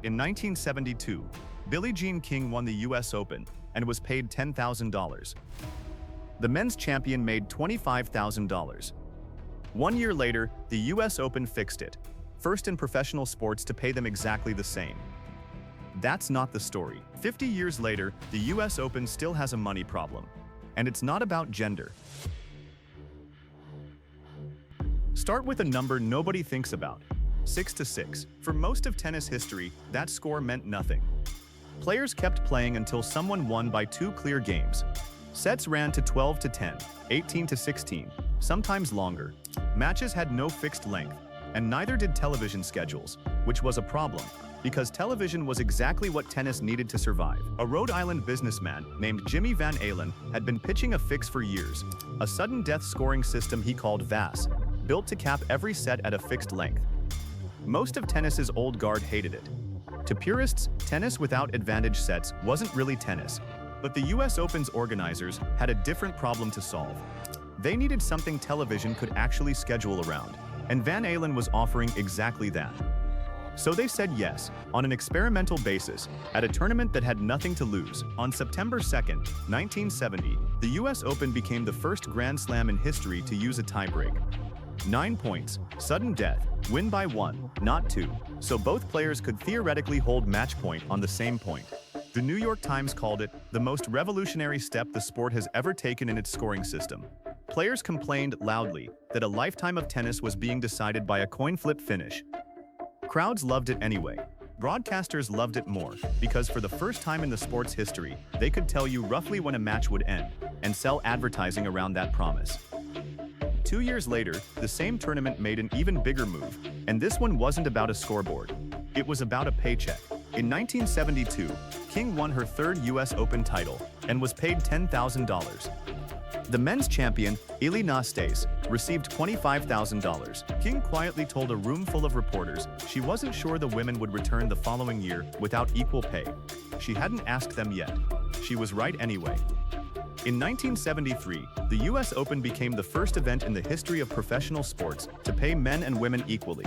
In 1972, Billie Jean King won the US Open and was paid $10,000. The men's champion made $25,000. 1 year later, the US Open fixed it, first in professional sports to pay them exactly the same. That's not the story. 50 years later, the US Open still has a money problem, and it's not about gender. Start with a number nobody thinks about: 6-6. For most of tennis history, that score meant nothing. Players kept playing until someone won by 2 clear games. Sets ran to 12-10, 18-16, sometimes longer. Matches had no fixed length, and neither did television schedules, which was a problem, because television was exactly what tennis needed to survive. A Rhode Island businessman named Jimmy Van Allen had been pitching a fix for years, a sudden death scoring system he called VAS, built to cap every set at a fixed length. Most of tennis's old guard hated it. To purists, tennis without advantage sets wasn't really tennis. But the US Open's organizers had a different problem to solve. They needed something television could actually schedule around, and Van Allen was offering exactly that. So they said yes, on an experimental basis, at a tournament that had nothing to lose. On September 2nd, 1970, the US Open became the first Grand Slam in history to use a tiebreak. 9 points, sudden death, win by 1, not 2, so both players could theoretically hold match point on the same point. The New York Times called it the most revolutionary step the sport has ever taken in its scoring system. Players complained loudly that a lifetime of tennis was being decided by a coin flip finish. Crowds loved it anyway. Broadcasters loved it more, because for the first time in the sport's history, they could tell you roughly when a match would end, and sell advertising around that promise. 2 years later, the same tournament made an even bigger move, and this one wasn't about a scoreboard. It was about a paycheck. In 1972, King won her 3rd US Open title and was paid $10,000. The men's champion, Ilie Năstase, received $25,000. King quietly told a room full of reporters she wasn't sure the women would return the following year without equal pay. She hadn't asked them yet. She was right anyway. In 1973, the US Open became the first event in the history of professional sports to pay men and women equally.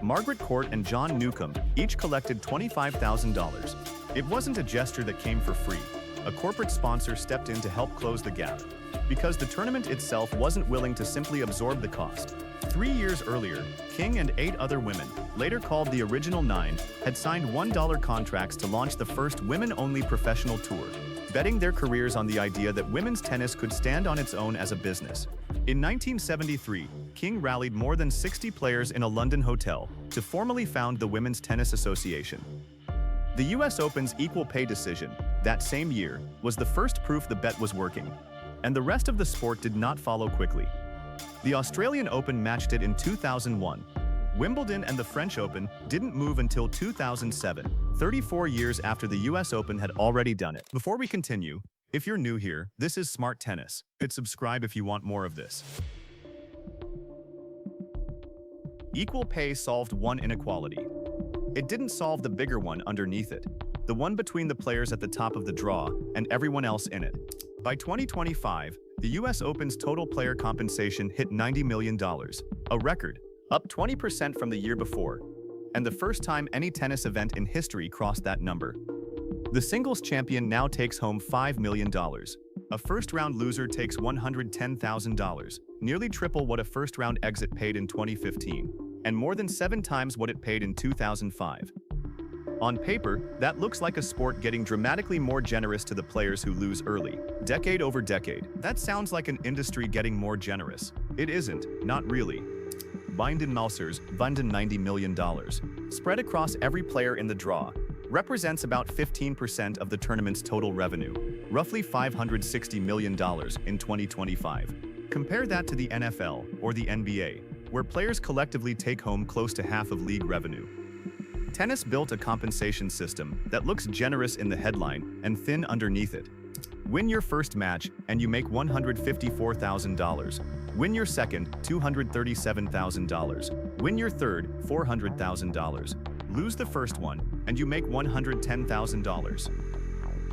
Margaret Court and John Newcombe each collected $25,000. It wasn't a gesture that came for free. A corporate sponsor stepped in to help close the gap, because the tournament itself wasn't willing to simply absorb the cost. 3 years earlier, King and 8 other women, later called the Original 9, had signed $1 contracts to launch the first women-only professional tour, betting their careers on the idea that women's tennis could stand on its own as a business. In 1973, King rallied more than 60 players in a London hotel to formally found the Women's Tennis Association. The US Open's equal pay decision, that same year, was the first proof the bet was working, and the rest of the sport did not follow quickly. The Australian Open matched it in 2001. Wimbledon and the French Open didn't move until 2007, 34 years after the US Open had already done it. Before we continue, if you're new here, this is Smart Tennis. Hit subscribe if you want more of this. Equal pay solved one inequality. It didn't solve the bigger one underneath it, the one between the players at the top of the draw and everyone else in it. By 2025, the US Open's total player compensation hit $90 million, a record, up 20% from the year before, and the first time any tennis event in history crossed that number. The singles champion now takes home $5 million. A first-round loser takes $110,000, nearly triple what a first-round exit paid in 2015, and more than 7 times what it paid in 2005. On paper, that looks like a sport getting dramatically more generous to the players who lose early, decade over decade. That sounds like an industry getting more generous. It isn't, not really. Binden Malsers, Binden $90 million, spread across every player in the draw, represents about 15% of the tournament's total revenue, roughly $560 million in 2025. Compare that to the NFL or the NBA, where players collectively take home close to half of league revenue. Tennis built a compensation system that looks generous in the headline and thin underneath it. Win your first match and you make $154,000. Win your second, $237,000. Win your third, $400,000. Lose the first one, and you make $110,000.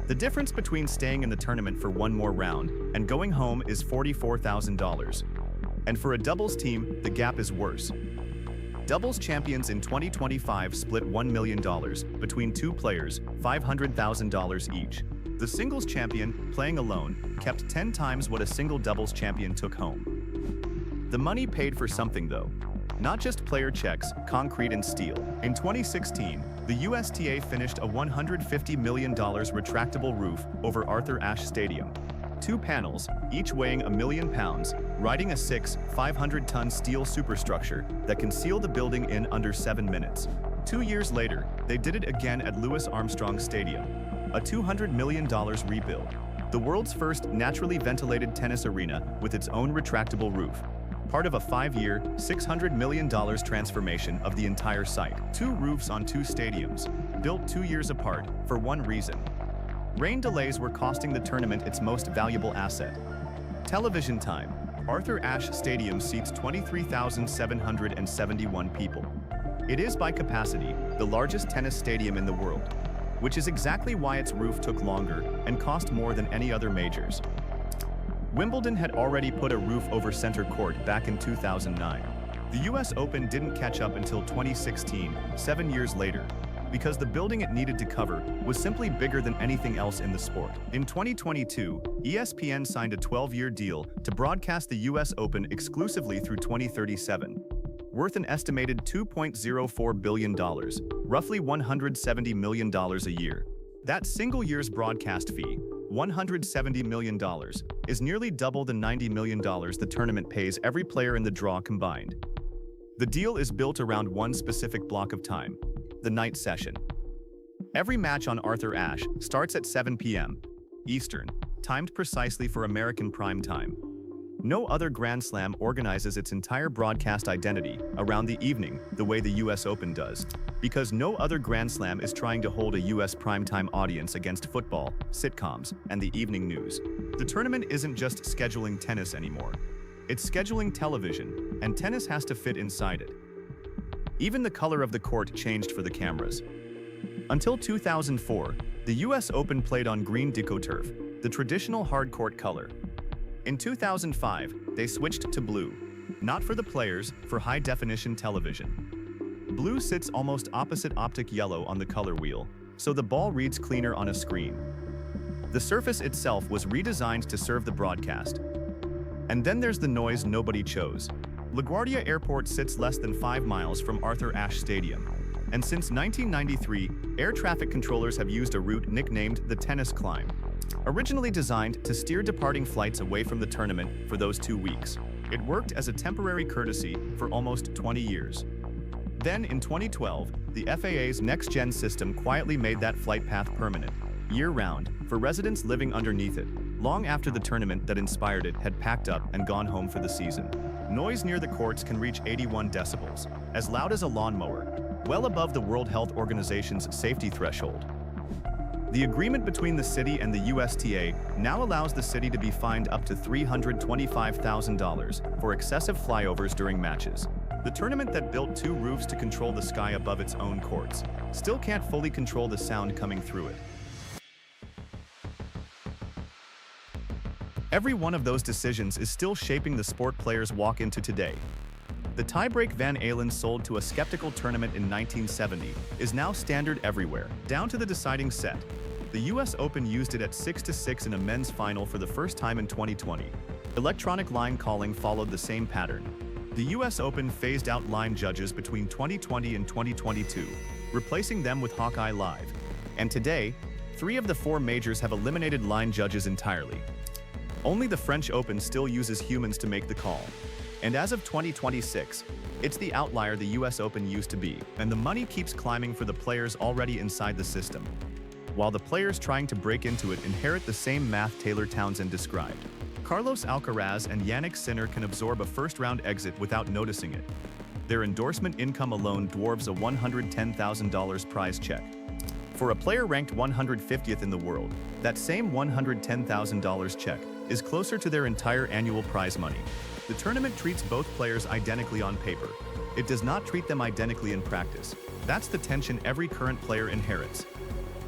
The difference between staying in the tournament for one more round and going home is $44,000. And for a doubles team, the gap is worse. Doubles champions in 2025 split $1 million between two players, $500,000 each. The singles champion, playing alone, kept 10 times what a single doubles champion took home. The money paid for something though. Not just player checks, concrete and steel. In 2016, the USTA finished a $150 million retractable roof over Arthur Ashe Stadium. 2 panels, each weighing 1 million pounds, riding a 500-ton steel superstructure that can seal the building in under 7 minutes. 2 years later, they did it again at Louis Armstrong Stadium, a $200 million rebuild. The world's first naturally ventilated tennis arena with its own retractable roof. Part of a 5-year, $600 million transformation of the entire site. 2 roofs on 2 stadiums, built 2 years apart, for one reason. Rain delays were costing the tournament its most valuable asset. Television time. Arthur Ashe Stadium seats 23,771 people. It is by capacity the largest tennis stadium in the world, which is exactly why its roof took longer and cost more than any other majors. Wimbledon had already put a roof over center court back in 2009. The US Open didn't catch up until 2016, 7 years later, because the building it needed to cover was simply bigger than anything else in the sport. In 2022, ESPN signed a 12-year deal to broadcast the US Open exclusively through 2037, worth an estimated $2.04 billion, roughly $170 million a year. That single year's broadcast fee, $170 million, is nearly double the $90 million the tournament pays every player in the draw combined. The deal is built around one specific block of time: the night session. Every match on Arthur Ashe starts at 7 p.m. Eastern, timed precisely for American prime time. No other Grand Slam organizes its entire broadcast identity around the evening the way the US Open does, because no other Grand Slam is trying to hold a US primetime audience against football, sitcoms, and the evening news. The tournament isn't just scheduling tennis anymore. It's scheduling television, and tennis has to fit inside it. Even the color of the court changed for the cameras. Until 2004, the US Open played on green DecoTurf, the traditional hard court color. In 2005, they switched to blue, not for the players, for high-definition television. Blue sits almost opposite optic yellow on the color wheel, so the ball reads cleaner on a screen. The surface itself was redesigned to serve the broadcast. And then there's the noise nobody chose. LaGuardia Airport sits less than 5 miles from Arthur Ashe Stadium, and since 1993, air traffic controllers have used a route nicknamed the Tennis Climb, originally designed to steer departing flights away from the tournament for those 2 weeks. It worked as a temporary courtesy for almost 20 years. Then in 2012, the FAA's next-gen system quietly made that flight path permanent, year-round, for residents living underneath it, long after the tournament that inspired it had packed up and gone home for the season. Noise near the courts can reach 81 decibels, as loud as a lawnmower, well above the World Health Organization's safety threshold. The agreement between the city and the USTA now allows the city to be fined up to $325,000 for excessive flyovers during matches. The tournament that built 2 roofs to control the sky above its own courts still can't fully control the sound coming through it. Every one of those decisions is still shaping the sport players walk into today. The tiebreak Van Halen sold to a skeptical tournament in 1970 is now standard everywhere, down to the deciding set. The US Open used it at 6-6 in a men's final for the first time in 2020. Electronic line calling followed the same pattern. The US Open phased out line judges between 2020 and 2022, replacing them with Hawkeye Live. And today, 3 of the 4 majors have eliminated line judges entirely. Only the French Open still uses humans to make the call. And as of 2026, it's the outlier the US Open used to be, and the money keeps climbing for the players already inside the system, while the players trying to break into it inherit the same math Taylor Townsend described. Carlos Alcaraz and Yannick Sinner can absorb a first-round exit without noticing it. Their endorsement income alone dwarfs a $110,000 prize check. For a player ranked 150th in the world, that same $110,000 check is closer to their entire annual prize money. The tournament treats both players identically on paper. It does not treat them identically in practice. That's the tension every current player inherits.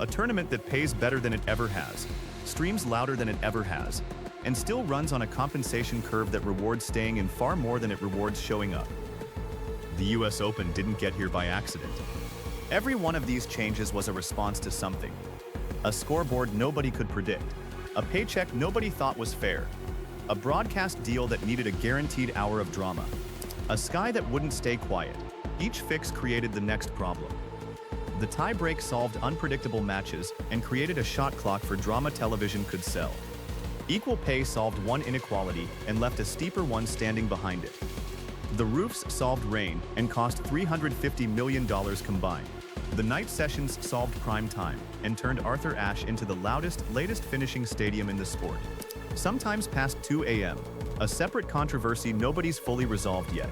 A tournament that pays better than it ever has, streams louder than it ever has, and still runs on a compensation curve that rewards staying in far more than it rewards showing up. the US Open didn't get here by accident. Every one of these changes was a response to something. A scoreboard nobody could predict, a paycheck nobody thought was fair, a broadcast deal that needed a guaranteed hour of drama, a sky that wouldn't stay quiet. Each fix created the next problem. The tie-break solved unpredictable matches and created a shot clock for drama television could sell. Equal pay solved one inequality and left a steeper one standing behind it. The roofs solved rain and cost $350 million combined. The night sessions solved prime time and turned Arthur Ashe into the loudest, latest finishing stadium in the sport. Sometimes past 2 a.m., a separate controversy nobody's fully resolved yet.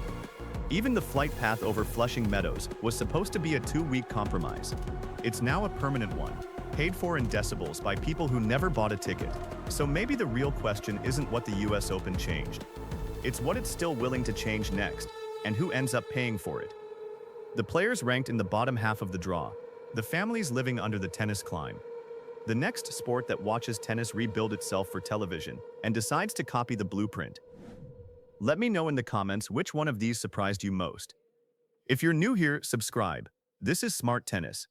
Even the flight path over Flushing Meadows was supposed to be a 2-week compromise. It's now a permanent one, paid for in decibels by people who never bought a ticket. So maybe the real question isn't what the US Open changed. It's what it's still willing to change next, and who ends up paying for it. The players ranked in the bottom half of the draw, the families living under the tennis climb. The next sport that watches tennis rebuild itself for television and decides to copy the blueprint. Let me know in the comments which one of these surprised you most. If you're new here, subscribe. This is Smart Tennis.